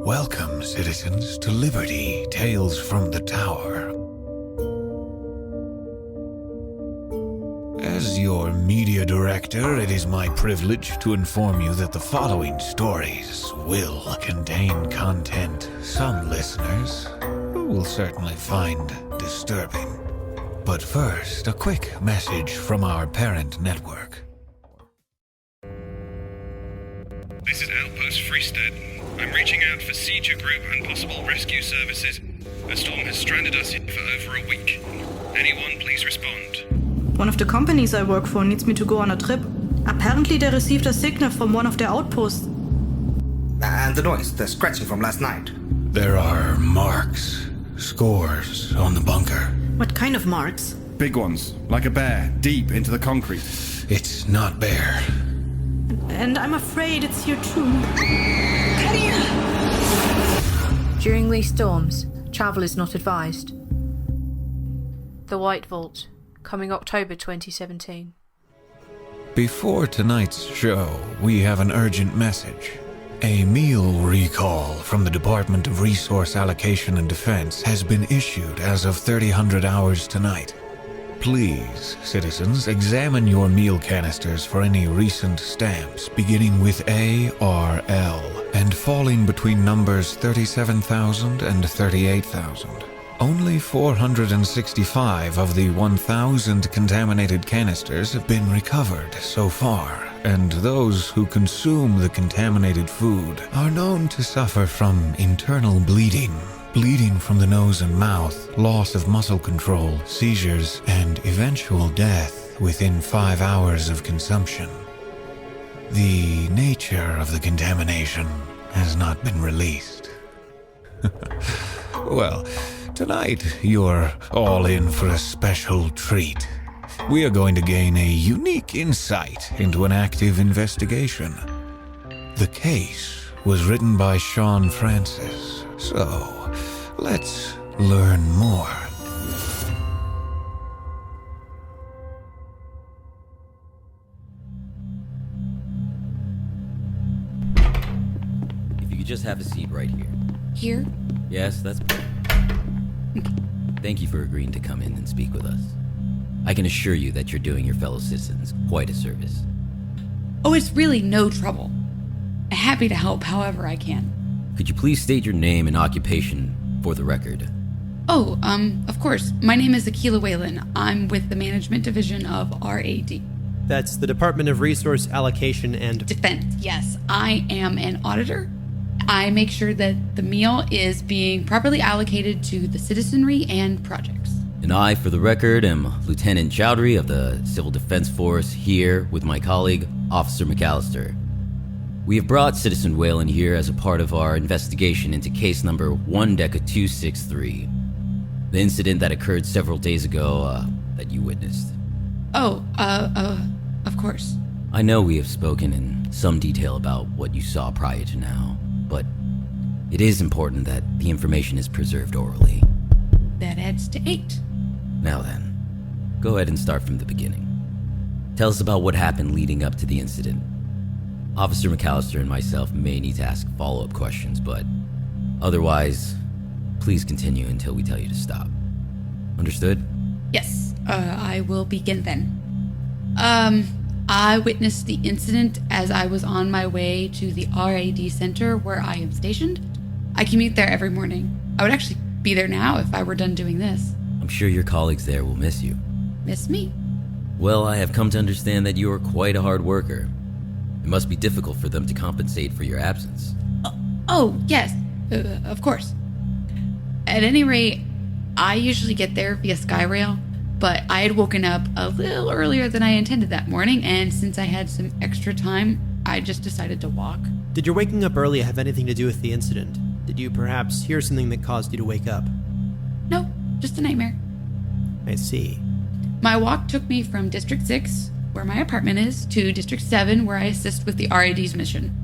Welcome, citizens, to Liberty, Tales from the Tower. As your media director, it is my privilege to inform you that the following stories will contain content some listeners will certainly find disturbing. But first, a quick message from our parent network. This is Outpost Freestead. I'm reaching out for Seizure Group and possible rescue services. A storm has stranded us here for over a week. Anyone, please respond. One of the companies I work for needs me to go on a trip. Apparently they received a signal from one of their outposts. And the noise, the scratching from last night. There are marks, scores on the bunker. What kind of marks? Big ones, like a bear, deep into the concrete. It's not bare. And I'm afraid it's here too. During these storms, travel is not advised. The White Vault, coming October 2017. Before tonight's show, we have an urgent message. A meal recall from the Department of Resource Allocation and Defense has been issued as of 3000 hours tonight. Please, citizens, examine your meal canisters for any recent stamps beginning with ARL and falling between numbers 37,000 and 38,000. Only 465 of the 1,000 contaminated canisters have been recovered so far, and those who consume the contaminated food are known to suffer from internal bleeding from the nose and mouth, loss of muscle control, seizures, and eventual death within 5 hours of consumption. The nature of the contamination has not been released. Well, tonight you're all in for a special treat. We are going to gain a unique insight into an active investigation. The case was written by Sean Francis, so let's learn more. If you could just have a seat right here. Here? Yes, that's perfect. Thank you for agreeing to come in and speak with us. I can assure you that you're doing your fellow citizens quite a service. Oh, it's really no trouble. Happy to help however I can. Could you please state your name and occupation for the record? Oh, of course. My name is Akila Whalen. I'm with the Management Division of RAD. That's the Department of Resource Allocation and Defense, yes. I am an auditor. I make sure that the meal is being properly allocated to the citizenry and projects. And I, for the record, am Lieutenant Chaudhary of the Civil Defense Force, here with my colleague, Officer McAllister. We have brought Citizen Whalen here as a part of our investigation into case number 1-263, the incident that occurred several days ago that you witnessed. Oh, of course. I know we have spoken in some detail about what you saw prior to now, but it is important that the information is preserved orally. That adds to 8. Now then, go ahead and start from the beginning. Tell us about what happened leading up to the incident. Officer McAllister and myself may need to ask follow-up questions, but otherwise, please continue until we tell you to stop. Understood? Yes, I will begin then. I witnessed the incident as I was on my way to the RAD center where I am stationed. I commute there every morning. I would actually be there now if I were done doing this. I'm sure your colleagues there will miss you. Miss me? Well, I have come to understand that you are quite a hard worker. It must be difficult for them to compensate for your absence. Oh, yes, of course. At any rate, I usually get there via Skyrail, but I had woken up a little earlier than I intended that morning, and since I had some extra time, I just decided to walk. Did your waking up early have anything to do with the incident? Did you perhaps hear something that caused you to wake up? No, just a nightmare. I see. My walk took me from District 6, where my apartment is, to District 7, where I assist with the RAD's mission.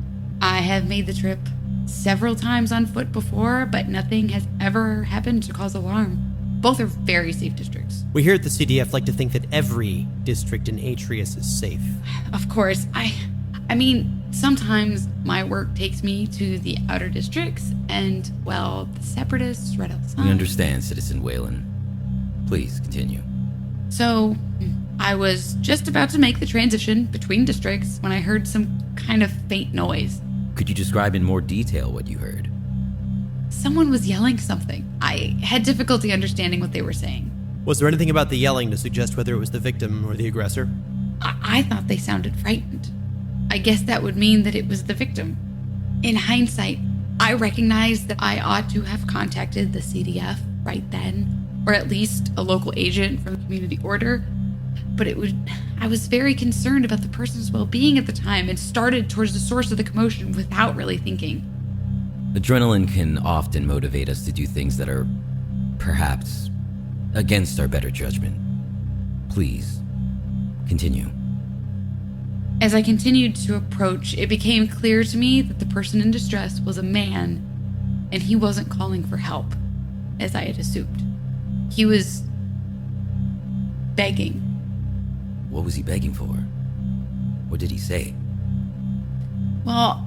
I have made the trip several times on foot before, but nothing has ever happened to cause alarm. Both are very safe districts. We here at the CDF like to think that every district in Atreus is safe. Of course, I mean, sometimes my work takes me to the outer districts, and, well, the separatists right outside. We understand, Citizen Whalen. Please continue. So, I was just about to make the transition between districts when I heard some kind of faint noise. Could you describe in more detail what you heard? Someone was yelling something. I had difficulty understanding what they were saying. Was there anything about the yelling to suggest whether it was the victim or the aggressor? I thought they sounded frightened. I guess that would mean that it was the victim. In hindsight, I recognized that I ought to have contacted the CDF right then, or at least a local agent from the community order, but I was very concerned about the person's well-being at the time and started towards the source of the commotion without really thinking. Adrenaline can often motivate us to do things that are, perhaps, against our better judgment. Please, continue. As I continued to approach, it became clear to me that the person in distress was a man, and he wasn't calling for help, as I had assumed. He was begging. What was he begging for? What did he say? Well,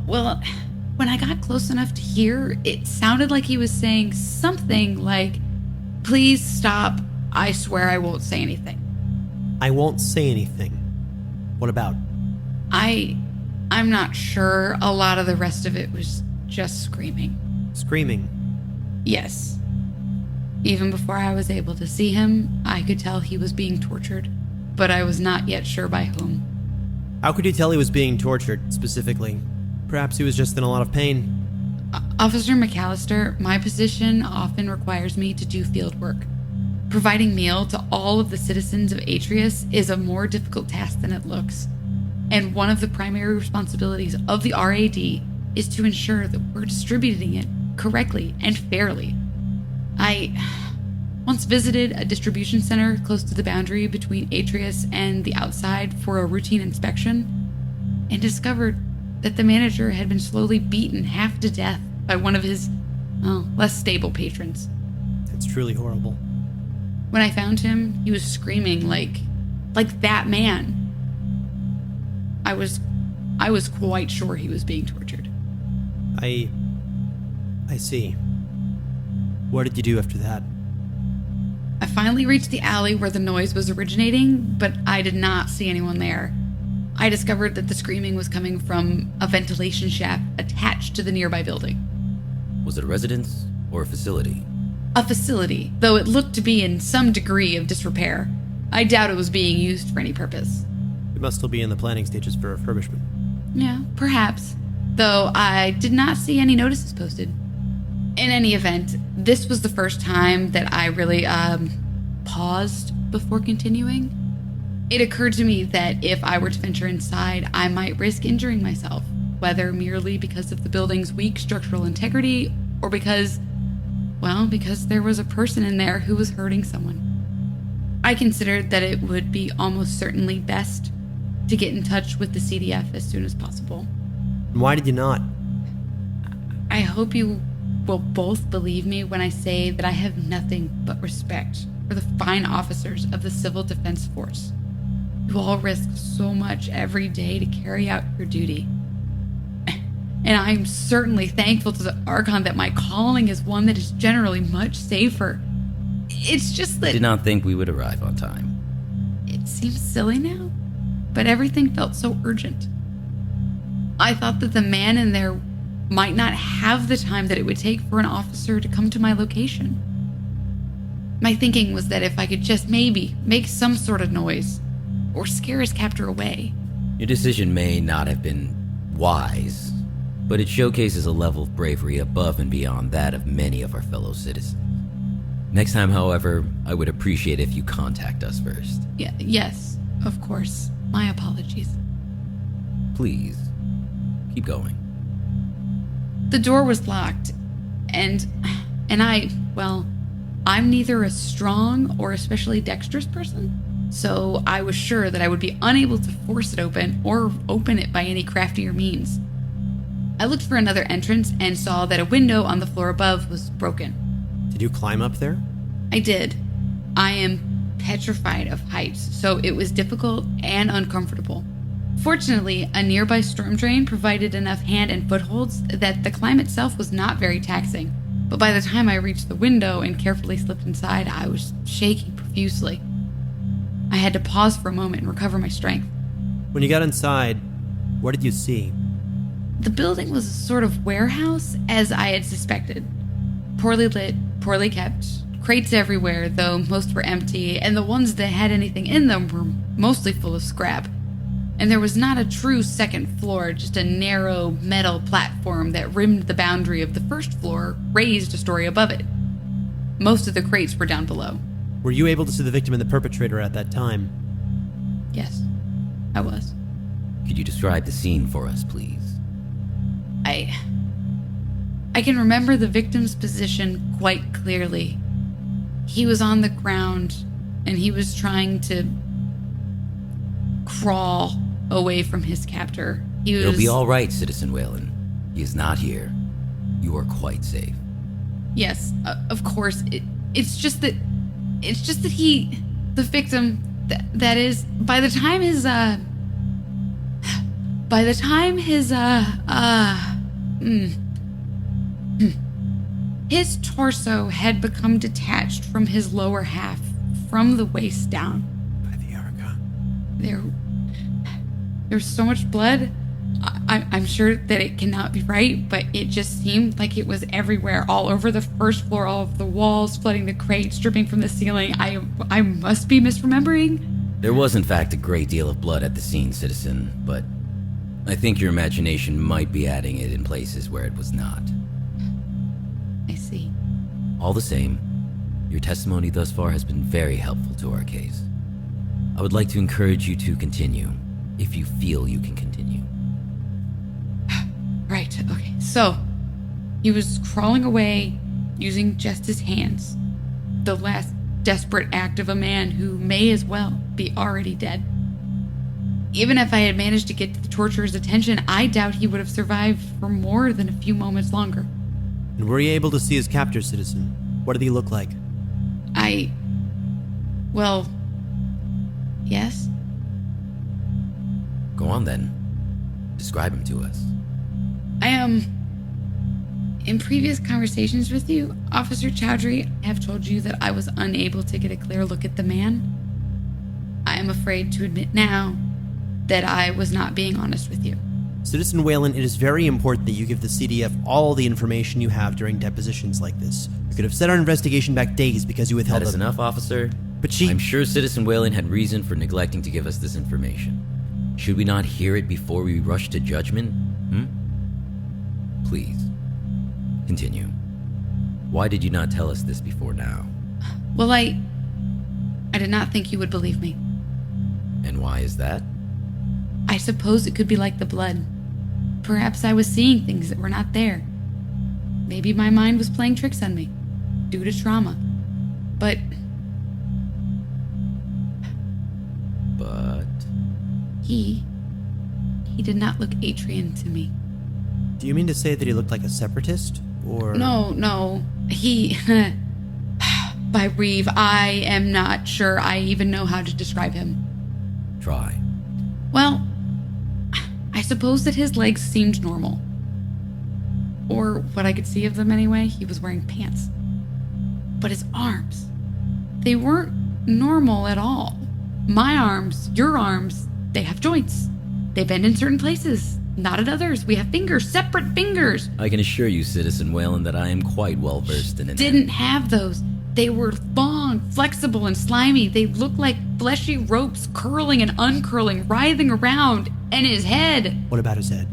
when I got close enough to hear, it sounded like he was saying something like, "Please stop. I swear I won't say anything." I won't say anything. What about? I'm not sure. A lot of the rest of it was just screaming. Screaming? Yes. Even before I was able to see him, I could tell he was being tortured, but I was not yet sure by whom. How could you tell he was being tortured, specifically? Perhaps he was just in a lot of pain. Officer McAllister, my position often requires me to do field work. Providing meal to all of the citizens of Atreus is a more difficult task than it looks. And one of the primary responsibilities of the RAD is to ensure that we're distributing it correctly and fairly. I once visited a distribution center close to the boundary between Atreus and the outside for a routine inspection, and discovered that the manager had been slowly beaten half to death by one of his, less stable patrons. That's truly horrible. When I found him, he was screaming like that man. I was quite sure he was being tortured. I see. What did you do after that? I finally reached the alley where the noise was originating, but I did not see anyone there. I discovered that the screaming was coming from a ventilation shaft attached to the nearby building. Was it a residence or a facility? A facility, though it looked to be in some degree of disrepair. I doubt it was being used for any purpose. It must still be in the planning stages for refurbishment. Yeah, perhaps. Though I did not see any notices posted. In any event, this was the first time that I really, paused before continuing. It occurred to me that if I were to venture inside, I might risk injuring myself, whether merely because of the building's weak structural integrity or because there was a person in there who was hurting someone. I considered that it would be almost certainly best to get in touch with the CDF as soon as possible. And why did you not? I hope you will both believe me when I say that I have nothing but respect for the fine officers of the Civil Defense Force. You all risk so much every day to carry out your duty. And I'm certainly thankful to the Archon that my calling is one that is generally much safer. It's just that... I did not think we would arrive on time. It seems silly now, but everything felt so urgent. I thought that the man in there might not have the time that it would take for an officer to come to my location. My thinking was that if I could just maybe make some sort of noise, or scare his captor away. Your decision may not have been wise, but it showcases a level of bravery above and beyond that of many of our fellow citizens. Next time, however, I would appreciate if you contact us first. Yes, of course. My apologies. Please, keep going. The door was locked, and I'm neither a strong or especially dexterous person, so I was sure that I would be unable to force it open or open it by any craftier means. I looked for another entrance and saw that a window on the floor above was broken. Did you climb up there? I did. I am petrified of heights, so it was difficult and uncomfortable. Fortunately, a nearby storm drain provided enough hand and footholds that the climb itself was not very taxing. But by the time I reached the window and carefully slipped inside, I was shaking profusely. I had to pause for a moment and recover my strength. When you got inside, what did you see? The building was a sort of warehouse, as I had suspected. Poorly lit, poorly kept, crates everywhere, though most were empty, and the ones that had anything in them were mostly full of scrap. And there was not a true second floor, just a narrow metal platform that rimmed the boundary of the first floor, raised a story above it. Most of the crates were down below. Were you able to see the victim and the perpetrator at that time? Yes, I was. Could you describe the scene for us, please? I can remember the victim's position quite clearly. He was on the ground, and he was trying to crawl away from his captor. It'll be all right, Citizen Whalen. He is not here. You are quite safe. Yes, of course. It's just that he, the victim, that is, by the time his torso had become detached from his lower half, from the waist down. By the Argon. There's so much blood. I'm sure that it cannot be right, but it just seemed like it was everywhere, all over the first floor, all over the walls, flooding the crates, dripping from the ceiling. I must be misremembering. There was, in fact, a great deal of blood at the scene, Citizen, but I think your imagination might be adding it in places where it was not. I see. All the same, your testimony thus far has been very helpful to our case. I would like to encourage you to continue, if you feel you can continue. Right, okay. So, he was crawling away using just his hands. The last desperate act of a man who may as well be already dead. Even if I had managed to get the torturer's attention, I doubt he would have survived for more than a few moments longer. And were you able to see his captor, Citizen? What did he look like? Well, yes. Go on then. Describe him to us. In previous conversations with you, Officer Chaudhary, I have told you that I was unable to get a clear look at the man. I am afraid to admit now that I was not being honest with you. Citizen Whalen, it is very important that you give the CDF all the information you have during depositions like this. You could have set our investigation back days because you withheld That is enough, officer. But I'm sure Citizen Whalen had reason for neglecting to give us this information. Should we not hear it before we rush to judgment? Please, continue. Why did you not tell us this before now? Well, I did not think you would believe me. And why is that? I suppose it could be like the blood. Perhaps I was seeing things that were not there. Maybe my mind was playing tricks on me, due to trauma. But... He did not look Atrian to me. Do you mean to say that he looked like a separatist, or... No. He... By Reeve, I am not sure I even know how to describe him. Try. Well, I suppose that his legs seemed normal. Or what I could see of them anyway, he was wearing pants. But his arms, they weren't normal at all. My arms, your arms, they have joints. They bend in certain places, not at others. We have fingers, separate fingers. I can assure you, Citizen Whalen, that I am quite well versed in it. Didn't have those. They were long, flexible, and slimy. They looked like fleshy ropes curling and uncurling, writhing around. And his head. What about his head?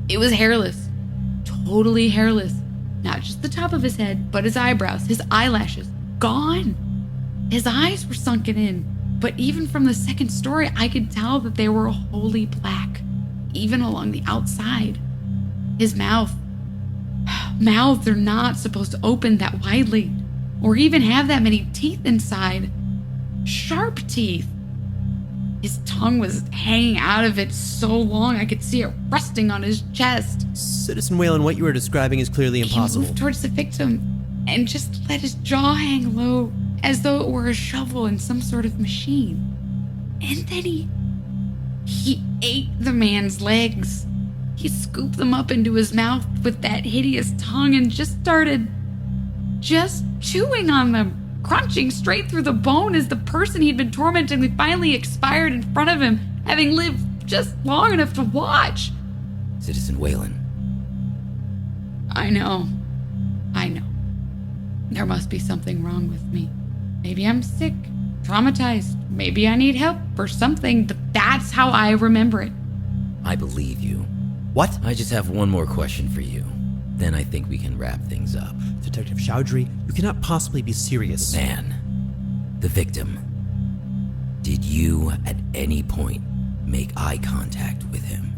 It was hairless. Totally hairless. Not just the top of his head, but his eyebrows, his eyelashes. Gone. His eyes were sunken in. But even from the second story, I could tell that they were wholly black, even along the outside. His mouth. Mouths are not supposed to open that widely, or even have that many teeth inside. Sharp teeth. His tongue was hanging out of it so long I could see it resting on his chest. Citizen Whalen, what you are describing is clearly impossible. He moved towards the victim and just let his jaw hang low, as though it were a shovel in some sort of machine. And then He ate the man's legs. He scooped them up into his mouth with that hideous tongue and just started chewing on them, crunching straight through the bone as the person he'd been tormenting finally expired in front of him, having lived just long enough to watch. Citizen Whalen. I know. There must be something wrong with me. Maybe I'm sick, traumatized. Maybe I need help or something, but that's how I remember it. I believe you. What? I just have one more question for you. Then I think we can wrap things up. Detective Chaudhary, you cannot possibly be serious. Man, the victim. Did you at any point make eye contact with him?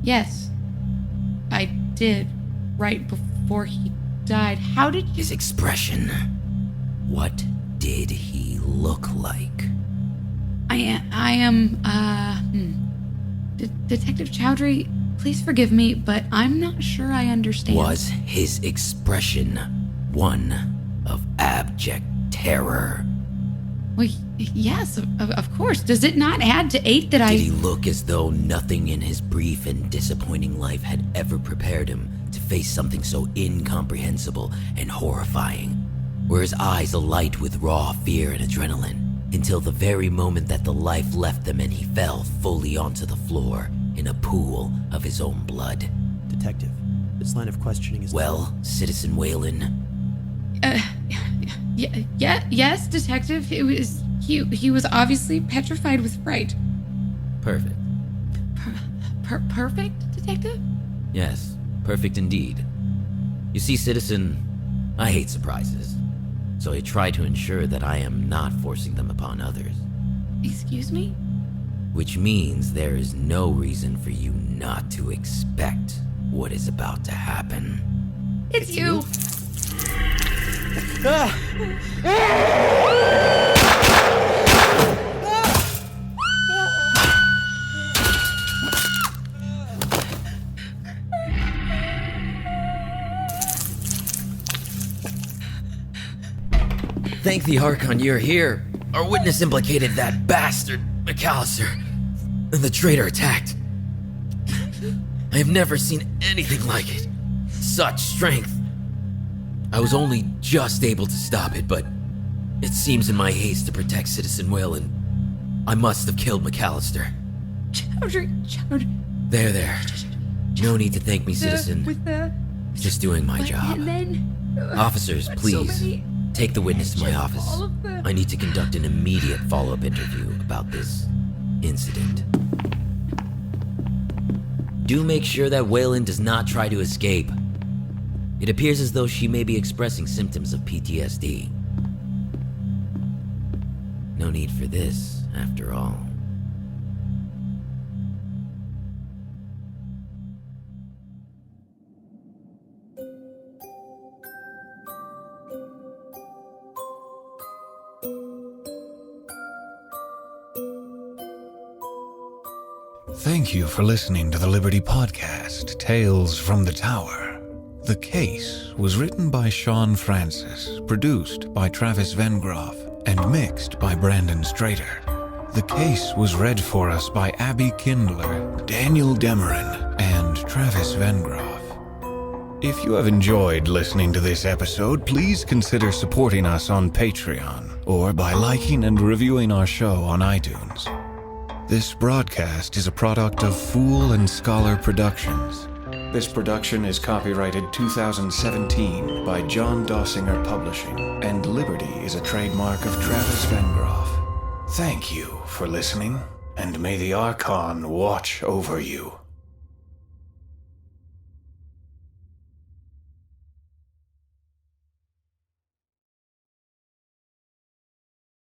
Yes. I did, right before he died. How did you... His expression. What did he look like? Detective Chaudhary, please forgive me, but I'm not sure I understand. Was his expression one of abject terror? Well, yes, of course. Does it not add to 8 that Did he look as though nothing in his brief and disappointing life had ever prepared him to face something so incomprehensible and horrifying? Were his eyes alight with raw fear and adrenaline, until the very moment that the life left them and he fell fully onto the floor in a pool of his own blood? Detective, this line of questioning is... Well, Citizen Whalen... Yes, Detective. He was obviously petrified with fright. Perfect. Perfect, Detective? Yes, perfect indeed. You see, Citizen, I hate surprises, so I try to ensure that I am not forcing them upon others. Excuse me? Which means there is no reason for you not to expect what is about to happen. It's you! Thank the Archon you're here. Our witness implicated that bastard, McAllister. The traitor attacked. I have never seen anything like it. Such strength. I was only just able to stop it, but it seems in my haste to protect Citizen Whalen, I must have killed McAllister. Chaudhary. There. No need to thank me, Citizen. Just doing my job. Officers, please, take the witness to my office. I need to conduct an immediate follow-up interview about this incident. Do make sure that Whalen does not try to escape. It appears as though she may be expressing symptoms of PTSD. No need for this, after all. Thank you for listening to the Liberty Podcast, Tales from the Tower. The Case was written by Sean Francis, produced by Travis Vengroff, and mixed by Brandon Strader. The Case was read for us by Abbey Kindler, Daniel Demerin, and Travis Vengroff. If you have enjoyed listening to this episode, please consider supporting us on Patreon or by liking and reviewing our show on iTunes. This broadcast is a product of Fool and Scholar Productions. This production is copyrighted 2017 by John Dossinger Publishing, and Liberty is a trademark of Travis Vengroff. Thank you for listening, and may the Archon watch over you.